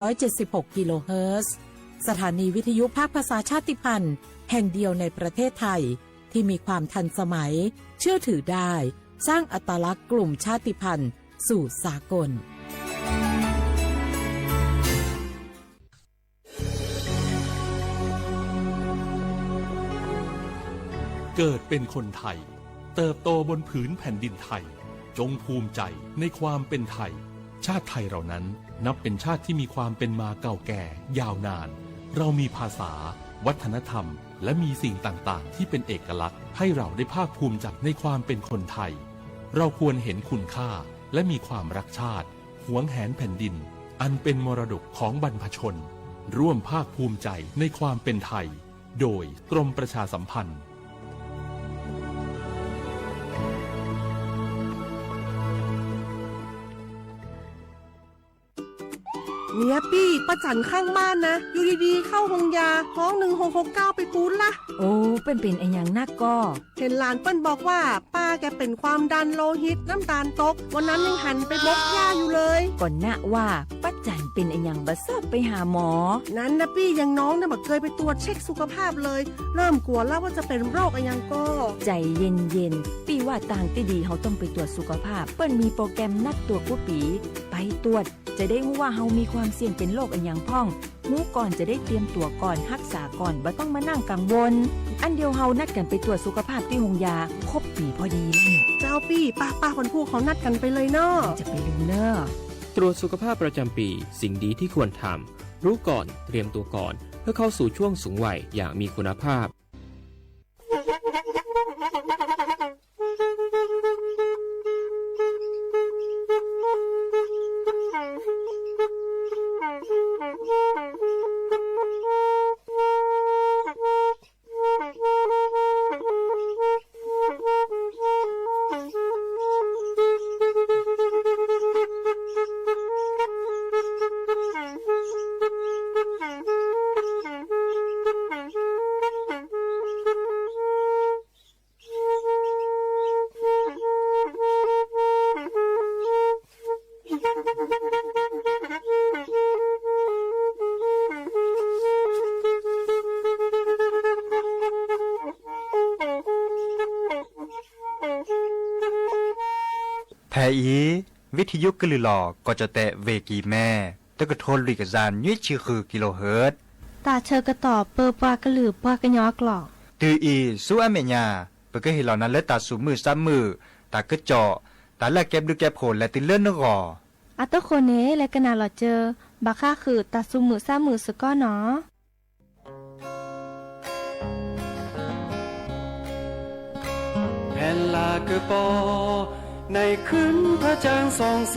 176 กิโลเฮิรตซ์สถานีวิทยุภาคภาษาชาติพันธุ์แห่งเดียวในประเทศไทยที่มีความทันสมัยเชื่อถือได้สร้างอัตลักษณ์กลุ่มชาติพันธุ์สู่สากลเกิดเป็นคนไทยเติบโตบนผืนแผ่นดินไทยจงภูมิใจในความเป็นไทยชาติไทยเรานั้นนับเป็นชาติที่มีความเป็นมาเก่าแก่ยาวนานเรามีภาษาวัฒนธรรมและมีสิ่งต่างๆที่เป็นเอกลักษณ์ให้เราได้ภาคภูมิใจในความเป็นคนไทยเราควรเห็นคุณค่าและมีความรักชาติหวงแหนแผ่นดินอันเป็นมรดกของบรรพชนร่วมภาคภูมิใจในความเป็นไทยโดยกรมประชาสัมพันธ์เนี่ยปี้ป้าจันข้างบ้านนะอยู่ดีๆเข้าห้องยาห้อง1669ไปปูนละโอ้เป็นไอ้อย่างนักก็เห็นหลานเปิ้นบอกว่าป้าแกเป็นความดันโลหิตน้ำตาลตกวันนั้นยังหันไปบกยาอยู่เลยก่อนนะว่าป้าจันเป็นไอ้อย่างบัดเซิบไปหาหมอนั้นนะปี้ยังน้องนะบ่เคยไปตรวจเช็คสุขภาพเลยเริ่มกลัวแล้วว่าจะเป็นโรคอะไรยังก็ใจเย็นๆปี้ว่าต่างที่ดีเขาต้องไปตรวจสุขภาพเปิ้นมีโปรแกรมนัดตรวจผู้ปีไปตรวจจะได้รู้ว่าเฮามีความเสี่ยงเป็นโรคอันยังพ่องรู้ก่อนจะได้เตรียมตัวก่อนรักษาก่อนบ่ต้องมานั่งกังวลอันเดียวเฮานัดกันไปตรวจสุขภาพที่โรงยาครบปีพอดีแล้วเนี่ยเจ้าปี้ป้าคนผู้เขานัดกันไปเลยเนาะจะไปลืมเนาะตรวจสุขภาพประจำปีสิ่งดีที่ควรทำรู้ก่อนเตรียมตัวก่อนเพื่อเข้าสู่ช่วงสูงวัยอย่างมีคุณภาพแทอีวิทยุกลือหลอก็จะแตะเวกีแม่ตะกะโทนลิกซานยุ้ยชื่อคือกิโลเฮิรตซ์ตาเชอกระตอบเปอร์ปากระหลือปากระยอกหลอกตืออีสู้อเมญาเปก็เห็นเหล่านั้นและตาสูมือซ้ำมือตากระเจาะตาละแก็บดึกแก็บโผล่และติเลื่อนนกออัตโคเนและกนาหลอเจอบาค่าคือตาสูมือซ้ำมือสก้อเนาะแผ่นลาเกอปอในคืนพระจันทร์ส่องแส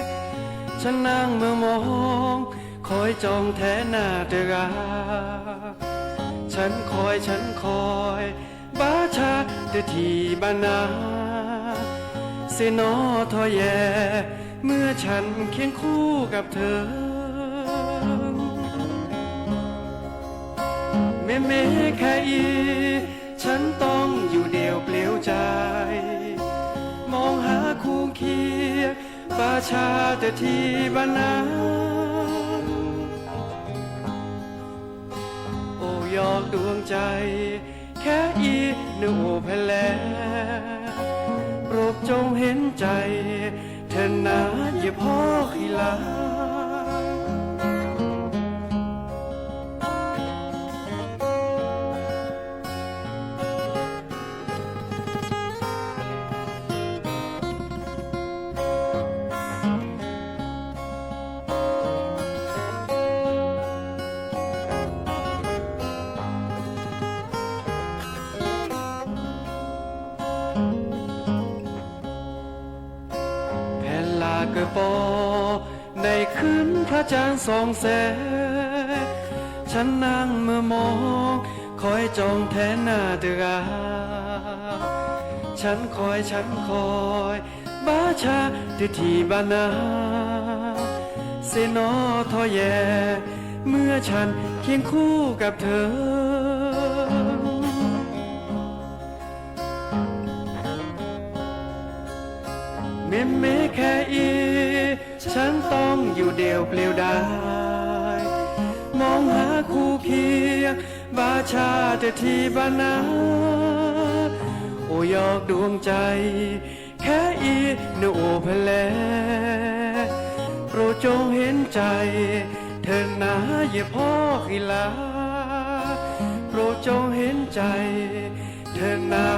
งฉันนั่งเมื่อมองคอยจ้องแทนหน้าเดราฉันคอยบาชาเดทีบานาเสนอทอแยเมื่อฉันเคียงคู่กับเธอเมแค่อีฉันต้องอยู่เดียวเปลี่ยวใจมองหาคู่เคียงปาชาแต่ที่บ้านนาโอ้ยอกดวงใจแค่อีนึกโอแพลโปรดจงเห็นใจเธอนาอย่าพ่อขีลาเกิดปอในคืนพระจันทร์ส่องแสงฉันนั่งเมื่อมองคอยจ้องแทนหน้าเดราฉันคอยบาชาที่บ้านนาเสนอทอแยเมื่อฉันเคียงคู่กับเธอ เมแค่อี ฉันต้องอยู่เดียวเปลี่ยวดายมองหาคู่เคียงบาชาจะที่บ้านนาโอยอกดวงใจแค่อีเนโอเพลโปรดจงเห็นใจเธอหนาอย่าพ่อขีลาโปรดจงเห็นใจเธอหนา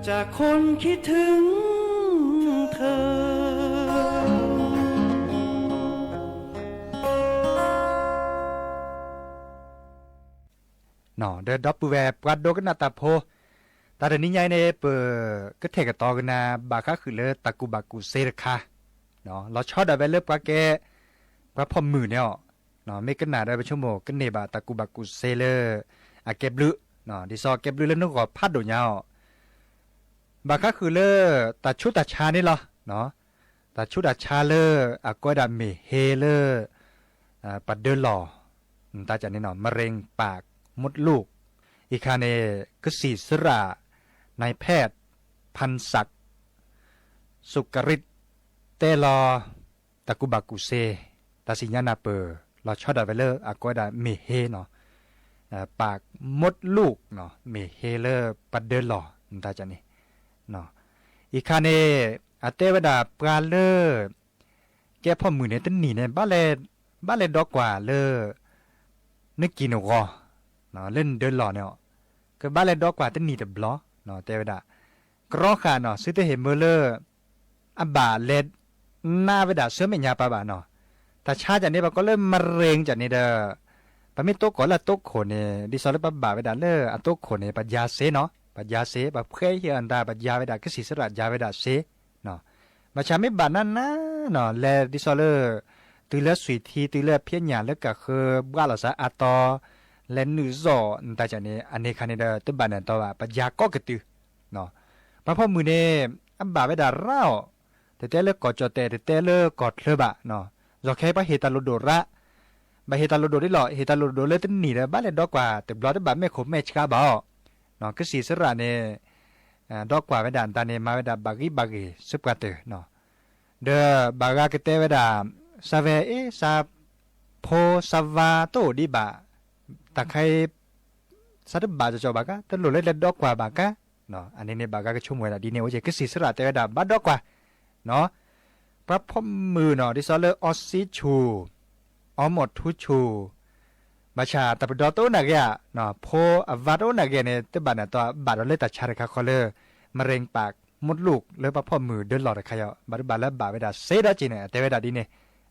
จากคนคิดถึงเธอเนาะเดอดอปปูแวปวัดโดกันนาตาโพตาเดนี้ใหญ่เนเปก็เทกตอกันนาบาคาคือเลตะกุบากุเซรคาเนาะเราชอบดาเวเลปะแกปะพอมือเนี่ยเนาะไม่กันนาได้ไปชั่วโมงกันเนบาตะกุบากุเซเลอะเก็บลึเนาะดิซอเก็บลึแล้วนึกว่าพัดโดยาวบาคาคือเลตาชุตาชานี่เหรอเนาะตาชุตาชาเลอะก็ดาเมเฮเลปัดเดอหล่อตาจันนี่เนาะมะเร็งปากมดลูกอีคาเนกษีสระนายแพทย์พันศักดิ์สุกริตเตลอตะกุบักกุเซตาสิญานาเปอเราชอดาเวเลอร์อากอดาเมเฮเนาะปากมดลูกเนาะเมเฮเลอร์ปัดเดลอตาจันนี่เนาะอีคาเนอเตวดาปราเลอแกพ่อมือเนี่ยตันหนีเนี่ยบ้านเลดอกกว่าเลอนึกกินกอเนาะเล่นเดินหล่อเนี่ยก็บ้านเลดอกกว่าตันหนีแต่บล็อกเนาะเตวดากรอขาเนาะซื้อแต่เห็นเมเลออับบาเลดหน้าเวดาเสื้อไม่ยาปะบาเนาะแต่ชาจากนี้เราก็เริ่มมะเร็งจากนี้เด้อปะไม่โต๊ะก่อนละโต๊ะโขนเนี่ยดิซอลปะบาเวดาเลออะโต๊ะโขนเนี่ยปัญญาเสเนาะปัญญาเสปะเพื่อเฮียอันดาปัญญาเวดาก็สิสระยาเวดาเสเนาะมาชาไม่บานั่นนะเนาะแลดิซอลตือเลือสุยทีตือเลือเพี้ยนหยาเลือกก็คือบ้าเราซะอะตอและนือจ่อแต่จากนี้อันนี้คันนี้เด้อตึบานนั่นตัวว่าปัญญาก็กระตือเนาะพระพ่อมือเนี่ยอันบาเวดาเล่าแต่เลือกกอดจอแต่เลือกกอดเลือบะเนาะจอแค่ปะเฮตาโลโดระบะเฮตาโลโดได้หรอเฮตาโลโดเลยตั้งหนีเลยบ้านเลยดอกกว่าแต่บล็อดแบบไม่ขมไม่ช้าบ่เนาะก็สีสระเนี่ยดอกกว่าเวดาตาเนี่ยมาเวดาบากีสุปกาเตเนาะเด้อบากากเตเวดาซาเวซาโพซาวาโตดีบะตะไคสัตบาจะจอบากะตะโลเลยดอกกว่าบากะเนาะอันนี้เนี่ยบากากะชุ่มเวลาดีเนี่ยโอเคก็สีสระเตเวดาบ้านดอกกว่าเนาะพระพ่อมือเนาะดิซอเลอร์ออสซิชูออหมดทุชูมาชาตะปดอโตนักยะเนาะโพอวาโตนักยะเนี่ยตะบานะตัวบาดเลยตัดชาระคาคอเลอร์มะเร็งปากมดลูกเลยพระพ่อมือเดินหลอดใครอ่ะบาดบาแล้วบาเวดาเซดาจีเนี่ยแต่เวดาดีเนี่ย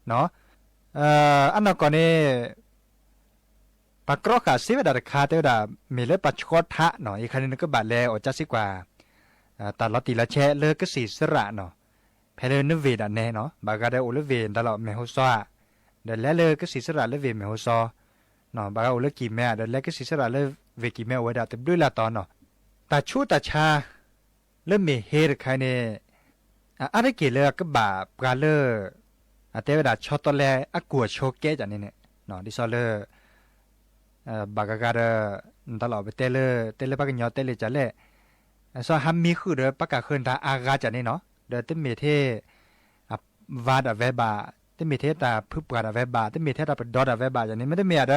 เนาะอันนั้นก่อนเนี่ยปากกรอกาเซเวดาคาเตเวดามีเลยปัจจุบันทะเนาะอีกคันนึงก็บาดแล้วอจัสิกว่าตัดลอติละแชเลยก็สีสระเนาะเพลนเวดาแน่เนาะบากาได้โอเลเวนตลอดเมโฮซาเดี๋ยวแล้วก็สีสระเลเวเมโฮซาเนาะบากาโอเลกิเมะเดี๋ยวแล้วก็สีสระเลเวกิเมะเวดาเต็มด้วยละตอนเนาะตาชูตาชาเลเมเฮรใครเนี่ยอะไรเกี่ยวกับบ่าปลาเลแต่เวดาชอตแลอกัวโชเกจันนี่เนี่ยเนาะดิซอเลบากาเดตลอดไปเตเลปากญอเตเลจันเล่ซอฮัมมีคือเดปากาเคินตาอากาจันนี่เนาะเดเตเมเทวาดเวบาเตเมเทตาพึบกาดเวบาเตเมเทตาปดอดเวบาจันนี่ไม่ได้เมียเด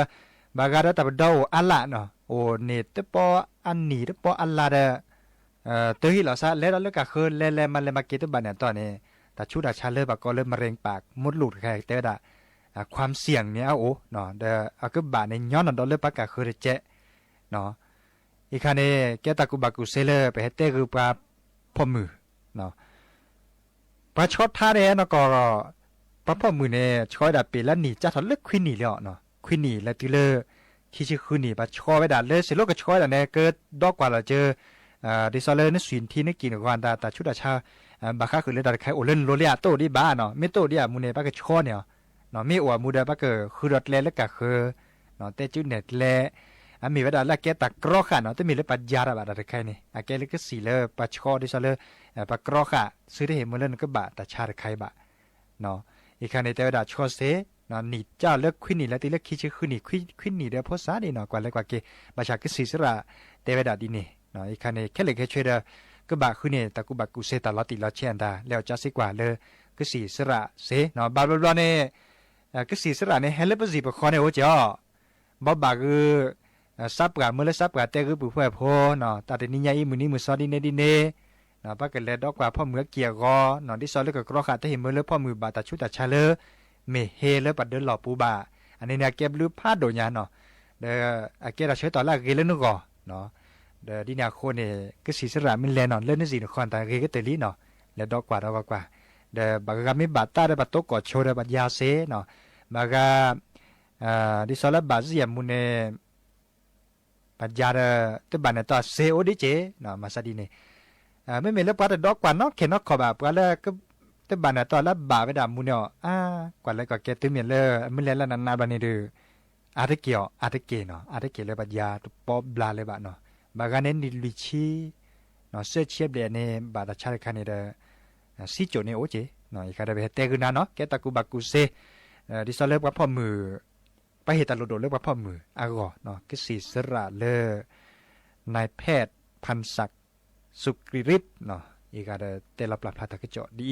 บากาเดตาปดออัลละเนาะโอเนตปออันนี้ตปออัลละเดตัวที่เราซะแล้วเราเลิกกะคืนแล้วมันเลยมาเกตุบันเนี่ยตอนนี้แต่ชุดอาชาเลปากก็เริ่มมะเร็งปากมดลูกใครเตอความเสี่ยงเนี่ยโอ้เนาะเดอากุบาในย้อนนอนเลิกปากกะคืนเจเนาะอีกคันนี้แกตะกุบากุเซเลไปให้เตคือปลาพ่อมือเนาะปลาช็อตท่าเนี่ยเนาะก็ปลาพ่อมือเนี่ยช้อยดาปีแล้วหนีจะถอดเลือกควินหนีแล้วเนาะควินหนีแล้วตีเลที่ชื่อควินหนีปลาช้อยไว้ด่าเลยเสร็จแล้วก็ช้อยด่าเนี่ยเกิดดอกกว่าเราเจอดิซอเลอร์นี่สินที่นี่กินกว่าแต่ชุดอาชาบาค่าคือเลยแต่ใครโอเล่นโรเลียโตดีบ้าเนาะไม่โตดีอ่ะมูเนป้าก็ช้อนเนี่ยเนาะไม่อวดมูเดป้าก็คือรถเล่แล้วก็คือเนาะแต่จุดเน็ตเล่มีเวลาละแกตักกรอกค่ะเนาะแต่มีเลยปัญญาระบาดแต่ใครนี่แกเลยก็สีเลยปัจช้อดิซอเลอร์ปักกรอกค่ะซื้อได้เห็นมูเล่นก็บาแต่ชาใครบาเนาะอีกครั้งในแต่เวลาช้อเซเนาะหนีเจ้าเลิกควินหนีแล้วตีเลิกคิดชื่อควินหนีเดี๋ยวพอซาดีเนาะกว่าเลยกว่าเกบาชาก็สีสระแต่เวลาดีนี่เนาะอีกครั้งในแค่เล็กแค่ช่วยเด้อ ก็บะคือเนี่ยตะกุบะกุเซตลอติลอเชียนดาแล้วจะสิกว่าเลยก็สีสระเสเนาะบาบลอเนี่ยก็สีสระเนี่ยเฮลปสิบคอเนี่ยโอจ้อบอบาคือซับกะเมื่อซับกะแต่คือผู้เพื่อพอเนาะตาเดนิยาอีมือนี้มือซอดิเนดิเนเนาะปากกันเลยดอกกว่าพ่อมือเกียร์กอเนาะที่ซอแล้วก็กรอขาแต่เห็นมือเลยพ่อมือบาตาชุดตาชาเลเมเฮเลยปัดเดินหล่อปูบาอันนี้เนี่ยเก็บลือพาดโดญาเนาะเด้อเกราเชตอลาเกเลนึกก่อเนาะเด้อดินาโคเนี่ยก็สีสระมินแลนอนเล่นสินคอนตาเกก็เตลีเนาะแล้วดอกกว่าเด้อบากกามิบาตาเด้อบัตโตกอดโชเด้อบัดยาเซเนาะบากาดิซอลบาซิยมุเนปัจจาระตบันเนี่ยต่อเซโอดิเจเนาะมาซาดีเนี่ยไม่มีแล้วปาดดอกกว่าเนาะเข็นนอกขอบแบบว่าแล้วก็ตบันเนี่ยต่อแล้วบาไปดามุเนาะกว่าแล้วก็แกตึ้มเนี่ยเลยไม่แล้วนานๆบันนี้ดูอาร์ตเกียวอาร์ตเกเนาะอาร์ตเกเลยปัจจาตุปอบลาเลยบะเนาะบางการเนี่ยนิลิชีเนาะเสื้อเชียบเลยเนี่ยบาดชาร์คันเนี่ยเด้อซิโจเนี่ยโอเจเนาะอีกครั้งเดี๋ยวเตะกันนะเนาะแกตะกุบักกุเซดิซอลเล็บกับพ่อมือไปเหตุตลอดเรียกว่าพ่อมืออากอเนาะก็สีสระเลนายแพทย์พันศักดิ์สุกริริศเนาะอีกาเตลับหลับพาตะกเจาะดี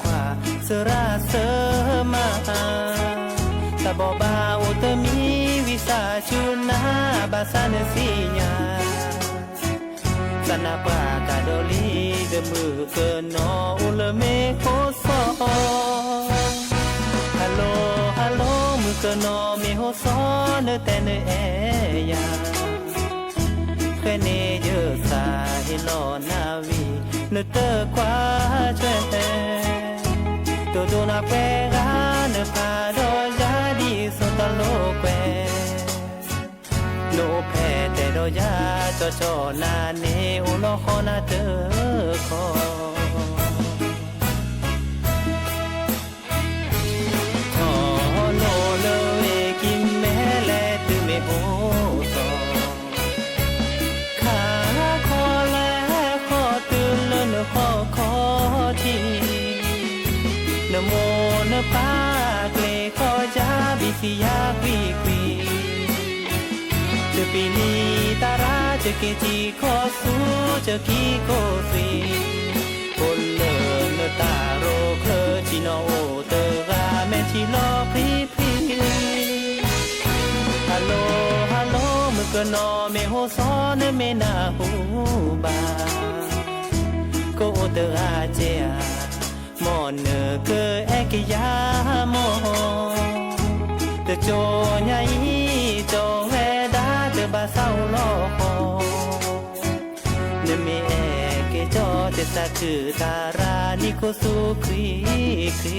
ควาสระเสมาตะบอบาอุตมีวิสาชุนาบาสานสีญาสนาปากาโดลีเดมือเกนออุลเมโคซอฮัลโหลฮัลโหลมือเกนอเมโฮซอเนแต่เนเอยาแค่เนเยอสาเฮลอนาวีเนเตอควาเจตัวนาเปกาเนพาโดยาดีสุตโลเปโลเพเตโดยาจอจอนาเนอุโลคอนาเตอคอทอโลเลเวกิมเมเลตุเมโอซอขาคอแลคอตุลนคอคอทีนโมนปาเกลขอจาบิสิยาควีควีจะปีนีตาราจะเกจีขอสู้จะกีโกสีคนเลินตาโรเคอจิโนโอเตกาแม่ชิโลพรีพรีฮัลโหลฮัลโหลมือก็นอเมโฮซอนเมนาฮูบาโกเตอาเจียมอนเนเกเอกยามอเตโจญาอีโจเวดาเตบาเศร้าลอคอเนเมเอกโจเตสะคือตารานิโคสุครีครี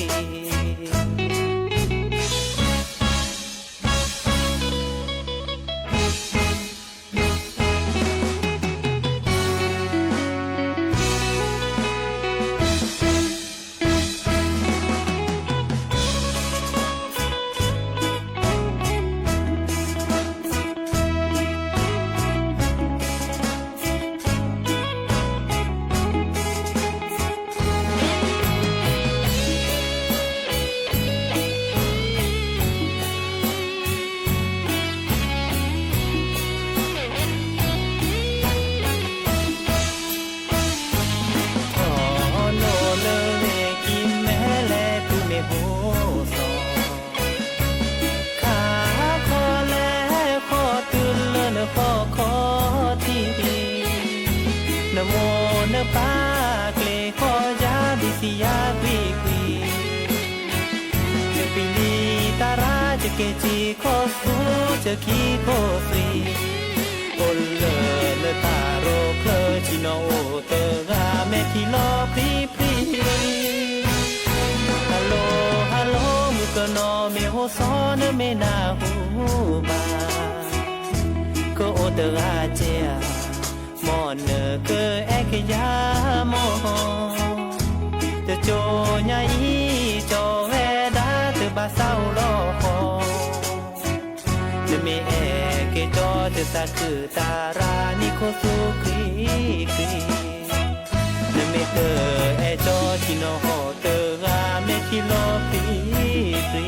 ปาเกลขอจาบิสิยาควีควีจะปีนี ตาราจะเกจีโคฟูจะคีโคฟรีโอเลตาโรเคลจิโนเตกาเมคิโลพรีพรีฮัลโหลฮัลโหลมุกโนเมโฮโซเนเมนาฮูมาโกโอเตราเจียมอนเนเกเอกยามอเตโจญาอีโจเวดาเตบาซาโลโฮเนเมเอเกโจเตซาคือตารานิโคสุครีครีเนเมเตเอโจชิโนโฮเตกาเมคิโลปรีปรี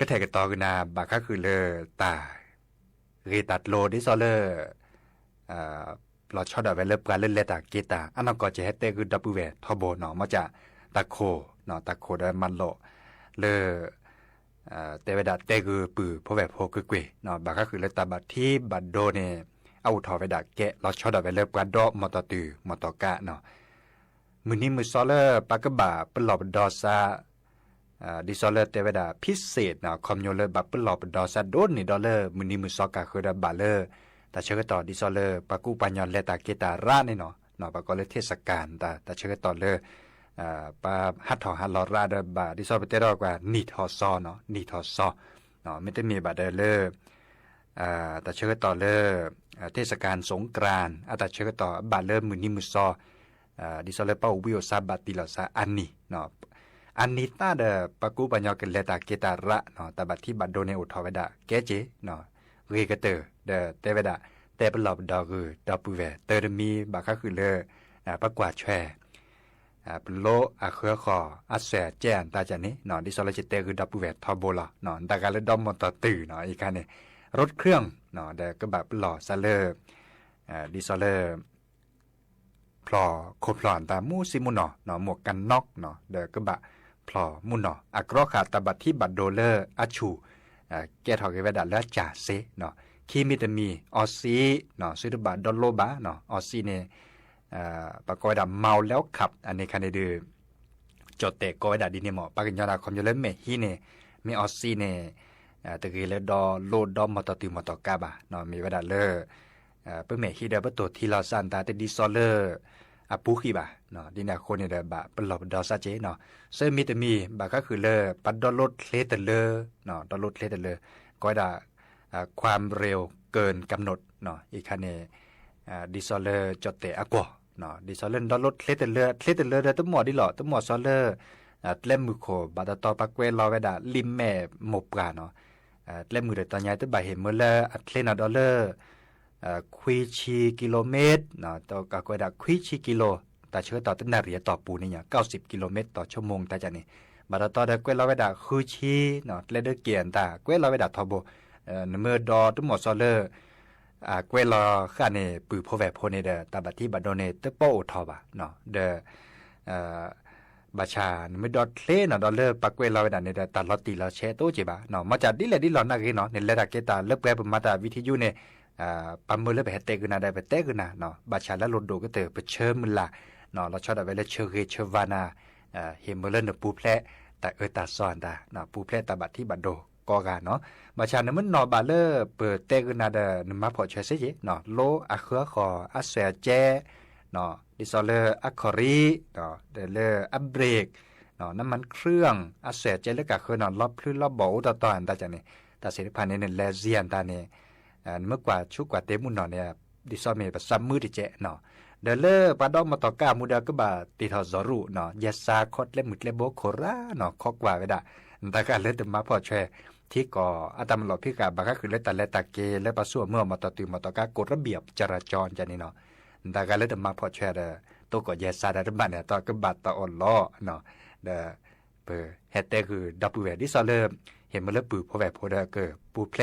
ก็แทกตอกันนาบาค่าคือเลอตาเรตัดโลดิซอเลอร์เราชอบแบบเลิฟการเล่นเลตาเกตาอันนั้นก็จะให้เตคือดับเบิลเวทอโบเนาะมาจากตะโคเนาะตะโคได้มันโลเลเตเวดาเตคือปือพอแบบพอคือเกวเนาะบาค่าคือเลตาบัดที่บัดโดเนี่ยเอาทอเวดาแกะเราชอบแบบเลิฟการดอมอตตือมอตกะเนาะมือนี้มือซอเลอร์ปากบาเปลอบดอซาดิซอเลอร์เตเวดาพิเศษเนาะคอมโยเลอร์บับเปลอบดอซาโดนนี่ดอเลอร์มือนี้มือซอกะคือดาบาเลอร์แต่เชื่อต่อดิซอเลอร์ปากูปัญญาเลตาเกตาระนี่เนาะปากก็เลยเทศกาลแต่เชื่อต่อเลยปาฮัดทอฮัดลอราเดบาดิซอเปเตรอกว่านีทอซอเนาะนีทอซอเนาะไม่ได้มีบาเดเลอร์แต่เชื่อต่อเลยเทศกาลสงกรานต์แต่เชื่อต่อบาเลอร์มือนี้มือซอดิซอเลเป้าวิโอซาบาติลอซาอันนี้เนาะอันนี้ตาเดปากูปัญญาเกเลตาเกตาระเนาะแต่บัดที่บัดโดเนอุทอเวดาเกเจเนาะเรกเตอร์เดเตเวดาเตเปลอบดอคือดอปูเวเตอร์มีบาค่าคือเลปากวาดแชเปโลอาเคอคออัสเซแจนตาจานี้เนาะดิซอเลจิเตคือดอปูเวทอโบลาเนาะแต่การเลดอมมอตตื่เนาะอีกคันนี่รถเครื่องเนาะเดก็แบบหล่อซาเลอร์ดิซอเลอร์พลอโคพลอนตามูซิมุนเนาะหมวกกันน็อกเนาะเดก็บะพลอมุนอักรอขาตาบัดที่บัดโดเลอร์อาชูแกทอกเวดาและจ่าเซเนาะคีมิตามีออซีเนาะซื้อบาดอลโลบาเนาะออซีเนี่ยปากอยดาเมาแล้วขับอันนี้คันดือจดเตะกอยดาดีเนี่ยหมอปากยาดาคอมยูเลเมฮีเนี่ยมีออซีเนี่ยตะกี้เลยดอโลดอมอตติมอตกาบาเนาะมีเวดาเลอเปิ้เมฮีเดบตัวที่เราสันตาเตดิซอเลอร์อาปูคีบาเนาะดินาโคเนี่ยเดบะเป็นหลบดอซาเจเนาะเซมิตามีบาก็คือเลอปัดดอลลดเลเตเลอเนาะดอลลดเลเตเลอกอยดาความเร็วเกินกำหนดเนาะอีกคันเนี่ยดิซอเลอร์จดเตะอากวเนาะดิซอเลอร์ดอลลดเลเตเลอได้ตั้งหมอดิหล่อตั้งหมอซอเลอร์เล่มมือโคบาตตอปักเวลอเวดาลิมแม่หมบกาเนาะเล่มมือเดตอนใหญ่ตั้งใบเห็นเมื่อเลออัตเลนดอลเลอร์คุยชีกิโลเมตรเนาะต่อกกวยดาคุยชีกิโลแต่เชื่อต่อตั้งนาเรียต่อปูนี่เนี่ย90 กิโลเมตรต่อชั่วโมงแต่จะนี่บาตตอได้กวยลอเวดาคุยชีเนาะเลเดอร์เกียนตากวยลอเวดาทอโบเมื่อดอตั้งหมอซอเลอร์กวยลอข้าเนี่ยปือพอแวบพอเนี่ยเดตาบัดที่บัดโดเนตโปทอบะเนาะเดบาชาไม่ดอทเลเนาะดอลเลอร์ปักเวลาเวดาเนี่ยตัดลอตีลาเชโตเจบะเนาะมาจากดิเลดิลอนักเนาะเนี่ยเลดาเกตาเลิกแปลเป็นมาตาวิทยุเนี่ยปั๊มมือเลิกไปเตกุนาได้ไปเตกุนาเนาะบาชาและรถดูก็เตอไปเชิญมือละเนาะเราชอบได้ไปเลยเชิญเชวานาเฮมเบลเลนปูแพร่แต่ตาซอนตาเนาะปูแพร่ตาบัดที่บัดโดกอกาเนาะบาชาเนี่ยมันเนาะบาเลอร์เปิดเตกุนาเดนมาพอเชเซเจเนาะโลอะเคอคออะเซเจเนาะดิซอเลอร์อะคอรีเนาะเดเลอร์อะเบรกเนาะน้ำมันเครื่องอาเซเจแล้วก็คือนอนรอบพลื้นรอบบ่อตตอนตาจังนี่ตาเสรีพันธ์เนี่ยเลเซียนตาเนี่ยเมื่อกว่าชุกกว่าเตมุนเนาะเนี่ยดิซอเมประซัมมือที่เจเนาะเดเลอร์ปาดอมมาตอกามูดาก็บาติทอซอรุเนาะยาซาคอดเลมุดเลโบโคราเนาะคอกว่าเวดาตาการเลตมาพอแชที่ก่ออาตามหลอพิกาบาก็คือเลตาเลตาเกและปะซัวเมื่อมาตอติมาตอกากฎระเบียบจราจรจังนี่เนาะตาการเลตมาพอแชตัวก็ยาซาดาบันเนี่ยตอกบัดตออ่อนล้อเนาะเดเปเฮตเตคือดับเบิลเวดิซอเลอร์เห็นมันเลยปือพอแวบพอเดเกอปูเพล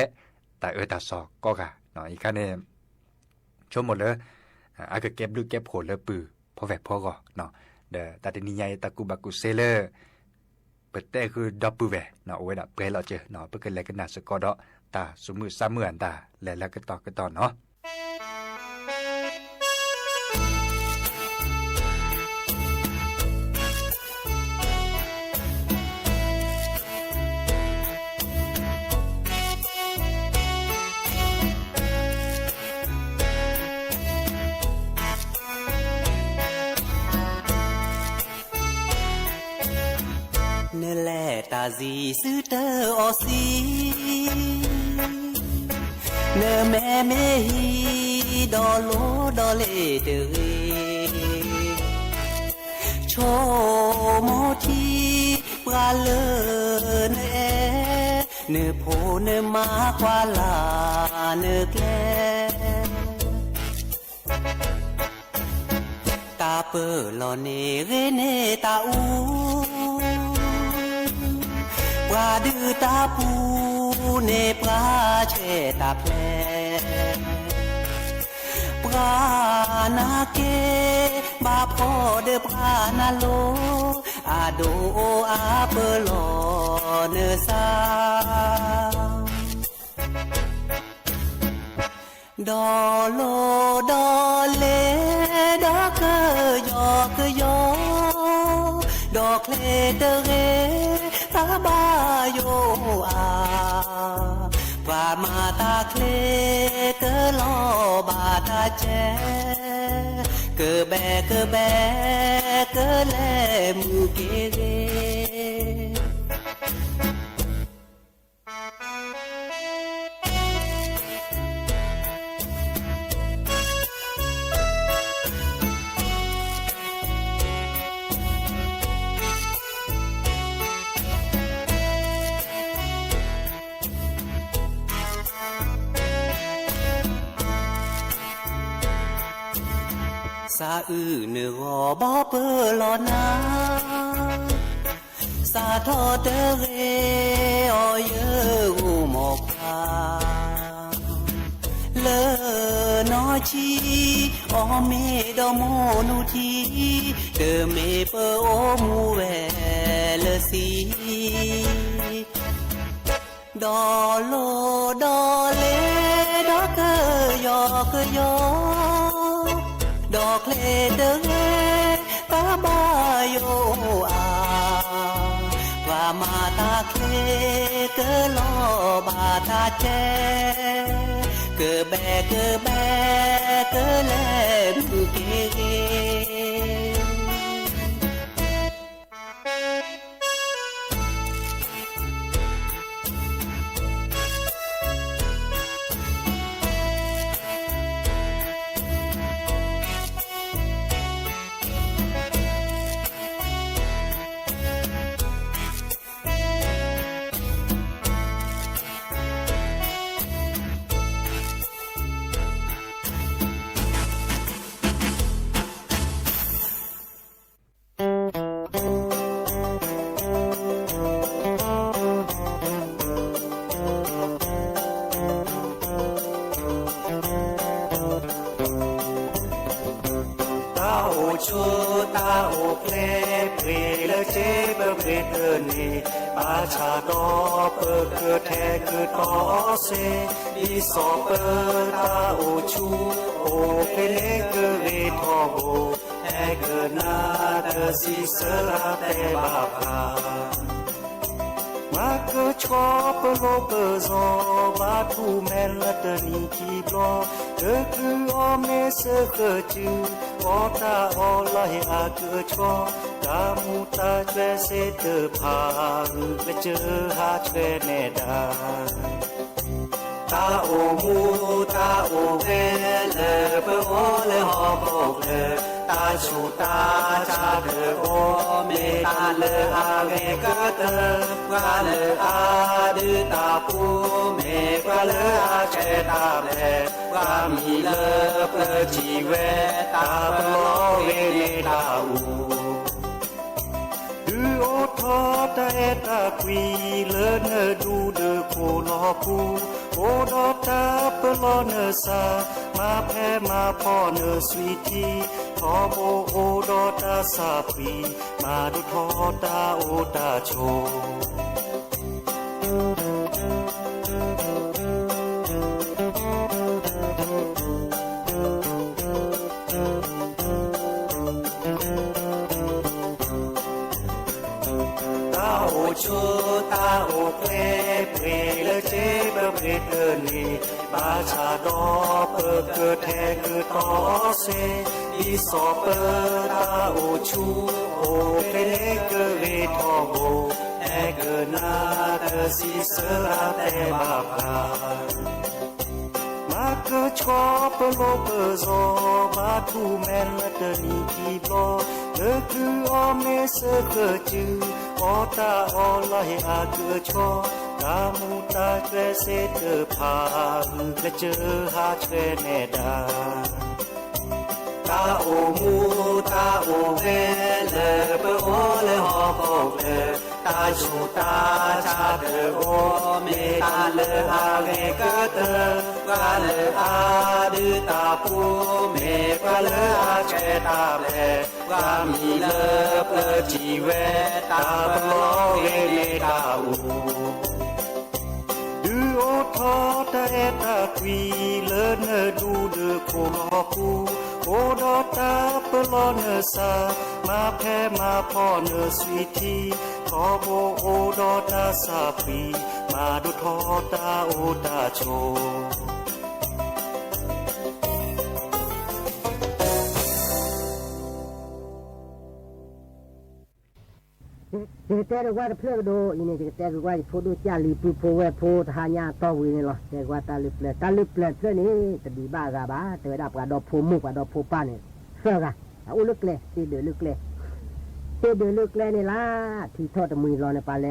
แต่ตาซอกก็กะเนาะอีกคันเนี่ยชมหมดเลยอาก็เก็บดูเก็บโหเลยปือพอแวบพอก็เนาะเดตาตินิยายตะกูบักุเซเลอร์เปิดแต่คือดับเบิลเวเนาะเอาไว้ดับเปลเราเจอเนาะเพื่อเกิดอะไรกันน่ะสกอดตาสมือซ้ำเหมือนตาแล้วก็ต่อเนาะตาซีซื้อเตอออซีเนแม่เมฮีดอโลดอเลเตเรโชโมทีปราเลเนเนโพเนมาควาลาเนแกลตาเปอลอเนเรเนตาอูป ว่าดื้อตาปูเนปลาเชตาแพลปรานาเกบาพ่อเดปรานาโลอาโดอาเปโลเนซาดอโลดอเลดอกเกยอกยอดอกเลเดเรตาบาโยอาปามาตาเคลเกลอบาตาเจเกแบเกแบเกแลมูเกเรซาเนื้อบ่เปลอนาซาทอเตเรอเยอูหมอกพาเลนอชีอเมดโมนุทีเดเมเปโอมูเวลซีดอโลดอเลดอกเกยอกยอดอกเลเดเรตาบาโยอาว่ามาตาเคเกลอบาตาเจเกแบเกแบเกแลมูเกเรตาโอเพลเพลเลเจเบเพลเตเนปาชาดอเปเกแทเกตอเซดีสอเปตาโอชูโอเพลเกเรทอโบแอเกนาเดซิเซราเตบาพามาเกชอเปโลเปซอบาทูเมลตนีทีบลอเกคืออเมเซเกจืออตาอลาเฮอาเกชอกามูตาเจเซเตพาและเจอหาเชเนดาตาโอมูตาโอเวเลเปโอเลฮอโบเลตาชูตาชาเดโอเมตาเลอาเวกเตกาเลอาดืตาปูเมกาเลอาเชตาเบกามีเลเปจีเวตาเปโอเวเนตาอูโอทอตาเอตาควีเลเนดูเดโคลอคูโอดอตาเปลอเนซามาแพมาพอเนสวีทีทอโบโอดอตาซาควีมาดุทอตาโอตาโชโชตาโอเพลเพลเลเจเบเพลเตนีบาชาดอเปเกแทเกตอเซอีสอเปตาโอชูโอเพลเกเรทอโบแอเกนาเดซิเซราเตบาพามาเกชอเปโลเปซอบาทูเมลตนีทีบลอเกคืออเมเซเกจืออตาอลาเฮอาเกชอกามูตาเจเซเตพาและเจอหาเชเนดาตาโอมูตาโอเวเลเปโอเลฮอโบเลต ตาโชตาชาเดโอเมตาเลอาเกกเตกาเลอาดืตาปูเมกาเลอาเกตาเบกามีเลเปจีเวตาปโลเกเมตาอูดูโอทอตาเอตาควีเลเนดูเดโคลอคูโอดอตาปโลเนซามาแพ้มาพ่อเนสวีทีขอโบโอดอตาซาฟีมาดูทอตาโอตาโชแต่ว่าเพื่อดูอินี่แต่ว่าพูดจาลีปูโพเวโพทานยาต่อวินี่หรอแต่ว่าตาลิเปลเพื่อนี้จะดีบ้ากะบ้าแต่ว่าดอกโพมุกดอกโพป้าเนี่ยเสื้อกะเอาลึกเลยตีเดือลึกเลยนี่ล่ะที่ทอดมือรอในปลาเล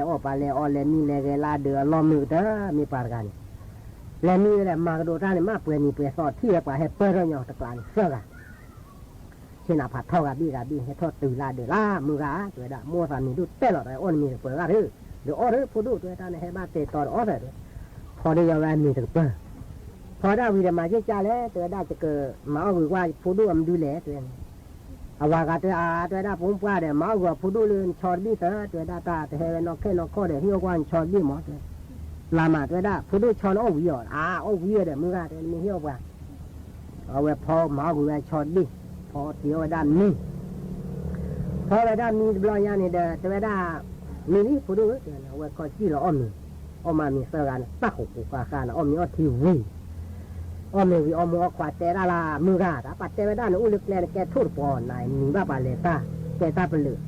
อเลมีเลเกลาเดือล้อมมือเด้อมีปากกันและมีแหละมากระโดดนี่มาเปื่อยนี่เปื่อยสอดที่กว่าให้เปิ้ลเนาะตะกลางเสื้อกะเช่นผัดเท่ากับบี้ให้ทอดตื่นลาเดือล่ามือกะตัวดามัวสันนี่ดูเต้หลอดไอ้อ้นมีเปิดกะหรือเดี๋ยวอ้อหรือพูดดูตัวตาในให้บ้านเตะตอนอ้อเลยพอได้ยาวแรงมีถึงเปิดพอได้วิธีมาเจ้าจ้าแล้วตัวได้จะเกิดมาเอาหรือว่าพูดดูมันดูแลตัวเองเอาว่ากะตัวได้ผมว่าเดี๋ยวมาเอาพูดดูเลยชอดบี้ตัวได้ตาแต่ให้นอกแค่นอกข้อเดี๋ยวที่ว่าชอดบี้หมดเลยลามาตัวได้พูดดูชอดอ้อวิญญาณอ้อวิญญาณเดี๋ยวมือกะตัวมีเหี้ยวกว่าเอาไว้พอมาเอาไว้ชอดบี้พอเที่ยวด้านนี้พอด้านนี้บลอยนี่เด้อแต่ว่าด้ามีนี่พูดดูเอาไว้คอยจี้เราอ้อมมามีเสื้อกันตักหูกาการอ้อมมีอ้อทีวีอ้อมมีอ้อมขวาแต่ละมือกาแต่ปัดแต่ว่าด้านอุ้ลึกแลแกทุบปอนนายมีบ้าปาเลต้าแกตาเปลือ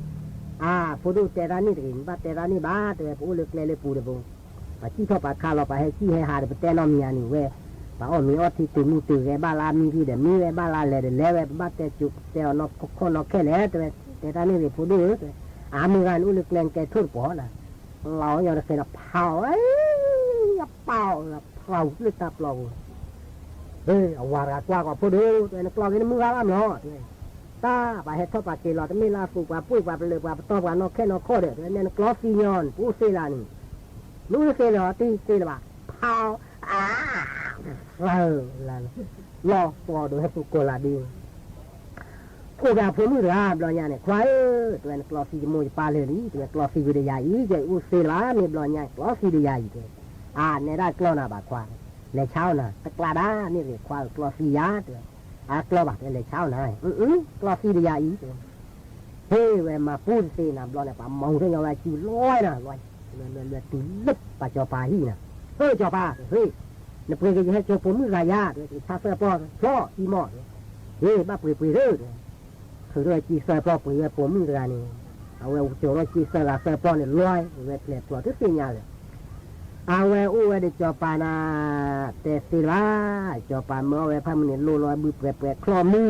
พูดดูแต่ด้านนี้ถึงบ้าแต่ด้านนี้บ้าแต่อุ้ลึกแลเลยปูเดบงปัดจี้ทอปาคาเราไปให้จี้ให้หาเดปแต่น้องมีอันนี้เว้ป้าอ้อมีอ้อที่ตื่นมีตื่นแกบ้าลามีที่เดมีแกบ้าลาเลยเดแล้วบ้าแต่จุกแต่นกคนนกแค่แล้วแต่ตอนนี้พูดดูมือกันอุ้ลึกแรงแกทุบปอนน่ะเราอย่างเราเคยเราเผาเผาลึกตาเปล่าเอาวาระกว่าก็พูดดูตัวนักเล่ากินมือกันเนาะตาไปให้ทอปาเกลอดไม่ลาฟูกว่าปุ้ยว่าเปลือกว่าตอบว่านกแค่นกข้อเดียวเนี่ยนักเล่าฟิญญอนผู้เซลานี่รู้เกลอตีละบ่าเผาลอปอดูให้ปุกโกลาดีพวกเราพูดมือราบลอยเนี่ยควายตัวนักเล่าฟิญมวยปาเลยนี่ตัวนักเล่าฟิญวิทยาอีเจอุเซลาเนี่ยลอยเนี่ยเล่าฟิญวิทยาอีเจเนี่ยได้กล้าหน้าบาควายเลยเช้าน่ะตะกลาด้านี่เรียกควายกล้าฟิยาตัวกล้าบาเลยเช้าน่ะกล้าฟิญวิทยาอีตัวเฮ้ยเวมาพูดสินะบลอยเนี่ยปามองเรื่องอะไรชิวลอยน่ะลอยเลือดตีลึกปะจอปาฮีน่ะจอปาเฮ้ยเนี่ยเพื่อนก็จะให้โจผมมือรายาด้วยชาเสือปอพ่ออีหมอเฮ้ยบ้าเปื่อยเรื่อยคือด้วยจีเสือปอเปื่อยผมมือรายนี่เอาไว้โจด้วยจีเสือปอเนี่ยลอยเวทเล็บปลอดทุกสิ่งอย่างเลยเอาไว้อู้ไว้ได้จอปานาแต่สิลาจอปาเมื่อไว้พามันเนี่ยลอยบุบเปรคลอมือ